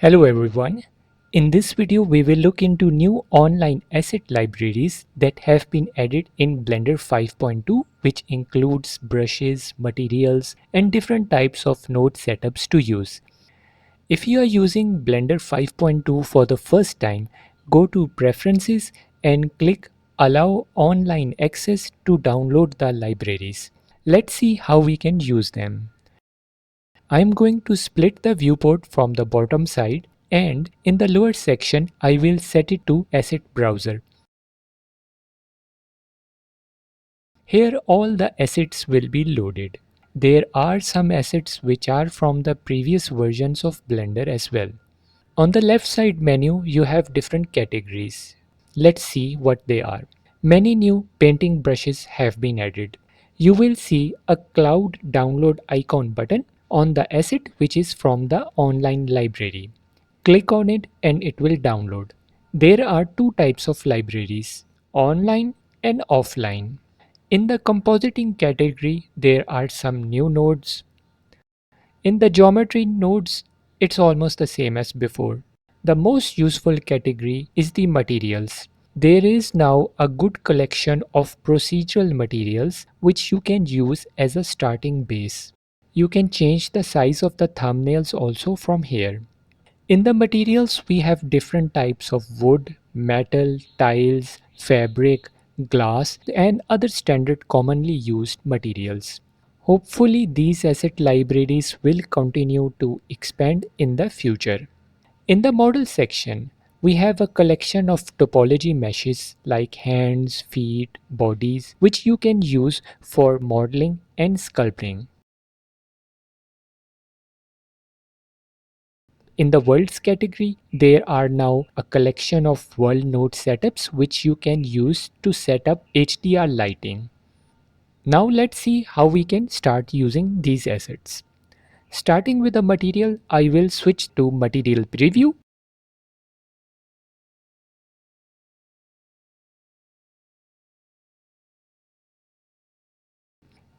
Hello everyone. In this video we will look into new online asset libraries that have been added in Blender 5.2, which includes brushes, materials and different types of node setups to use. If you are using Blender 5.2 for the first time, go to Preferences and click Allow online access to download the libraries. Let's see how we can use them. I'm going to split the viewport from the bottom side, and in the lower section I will set it to Asset Browser. Here all the assets will be loaded. There are some assets which are from the previous versions of Blender as well. On the left side menu you have different categories. Let's see what they are. Many new painting brushes have been added. You will see a cloud download icon button on the asset which is from the online library. Click on it and it will download. There are two types of libraries, online and offline. In the compositing category, there are some new nodes. In the geometry nodes, it's almost the same as before. The most useful category is the materials. There is now a good collection of procedural materials which you can use as a starting base. You can change the size of the thumbnails also from here. In the materials, we have different types of wood, metal, tiles, fabric, glass, and other standard commonly used materials. Hopefully, these asset libraries will continue to expand in the future. In the model section, we have a collection of topology meshes like hands, feet, bodies, which you can use for modeling and sculpting. In the worlds category, there are now a collection of world node setups which you can use to set up HDR lighting. Now let's see how we can start using these assets. Starting with the material, I will switch to material preview.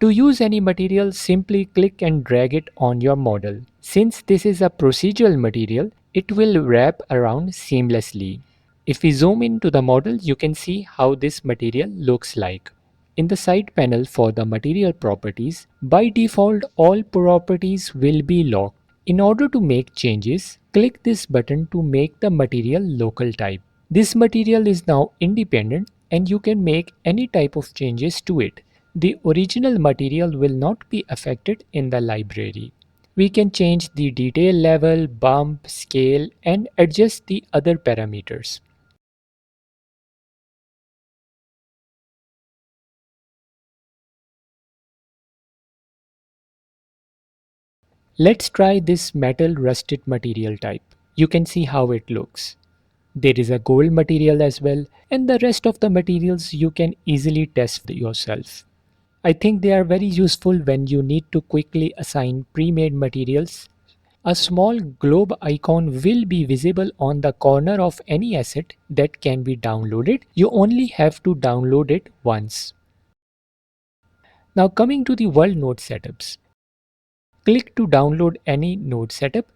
To use any material, simply click and drag it on your model. Since this is a procedural material, it will wrap around seamlessly. If we zoom into the model, you can see how this material looks like. In the side panel for the material properties, by default all properties will be locked. In order to make changes, click this button to make the material local type. This material is now independent and you can make any type of changes to it. The original material will not be affected in the library. We can change the detail level, bump, scale and adjust the other parameters. Let's try this metal rusted material type. You can see how it looks. There is a gold material as well, and the rest of the materials you can easily test yourself. I think they are very useful when you need to quickly assign pre-made materials. A small globe icon will be visible on the corner of any asset that can be downloaded. You only have to download it once. Now coming to the world node setups. Click to download any node setup.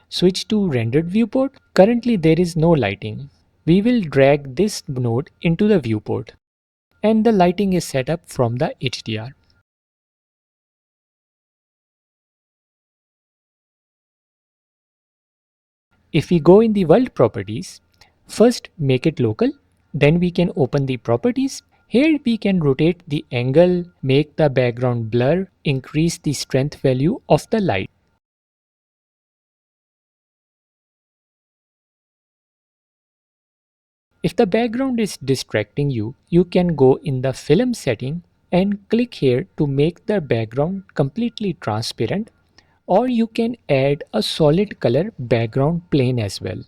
Switch to rendered viewport. Currently there is no lighting. We will drag this node into the viewport and the lighting is set up from the HDR. If we go in the world properties, first make it local, then we can open the properties. Here we can rotate the angle, make the background blur, increase the strength value of the light. If the background is distracting you, you can go in the film setting and click here to make the background completely transparent, or you can add a solid color background plane as well.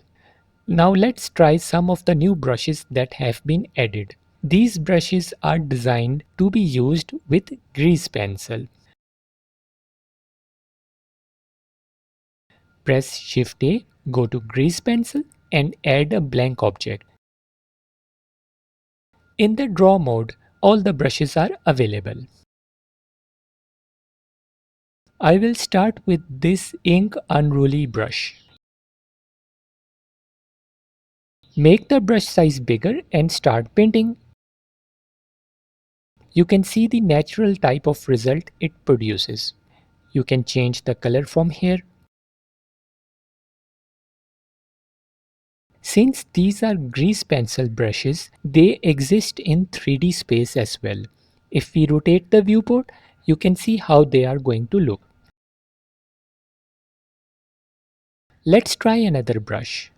Now let's try some of the new brushes that have been added. These brushes are designed to be used with grease pencil. Press Shift A, go to grease pencil and add a blank object. In the draw mode, all the brushes are available. I will start with this ink unruly brush. Make the brush size bigger and start painting. You can see the natural type of result it produces. You can change the color from here. Since these are grease pencil brushes, they exist in 3D space as well. If we rotate the viewport, you can see how they are going to look. Let's try another brush.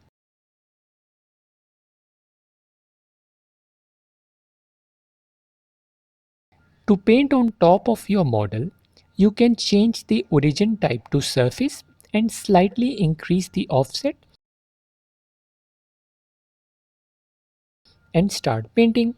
To paint on top of your model, you can change the origin type to surface and slightly increase the offset and start painting.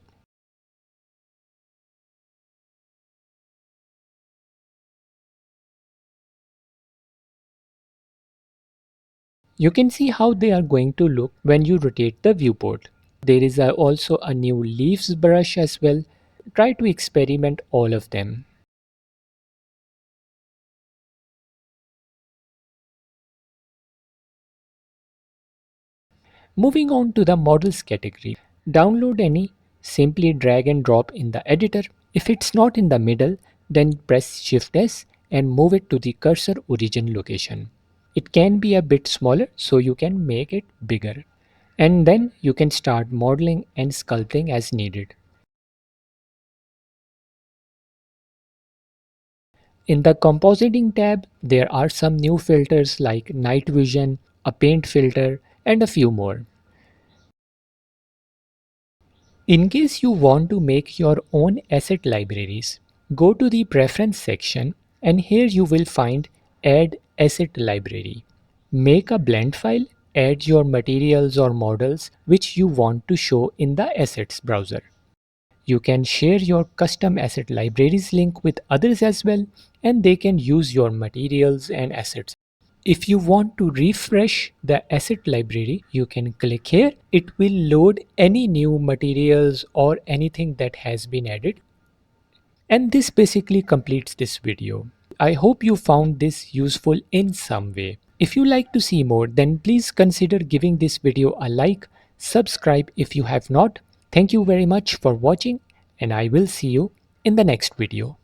You can see how they are going to look when you rotate the viewport. There is also a new leaves brush as well. Try to experiment all of them. Moving on to the models category. Download any, simply drag and drop in the editor. If it's not in the middle, then press Shift S and move it to the cursor origin location. It can be a bit smaller, so you can make it bigger. And then you can start modeling and sculpting as needed. In the compositing tab, there are some new filters like night vision, a paint filter, and a few more. In case you want to make your own asset libraries, go to the Preference section and here you will find Add Asset Library. Make a blend file, add your materials or models which you want to show in the Assets browser. You can share your custom asset libraries link with others as well, and they can use your materials and assets. If you want to refresh the asset library, you can click here. It will load any new materials or anything that has been added. And this basically completes this video. I hope you found this useful in some way. If you like to see more, then please consider giving this video a like, subscribe if you have not. Thank you very much for watching, and I will see you in the next video.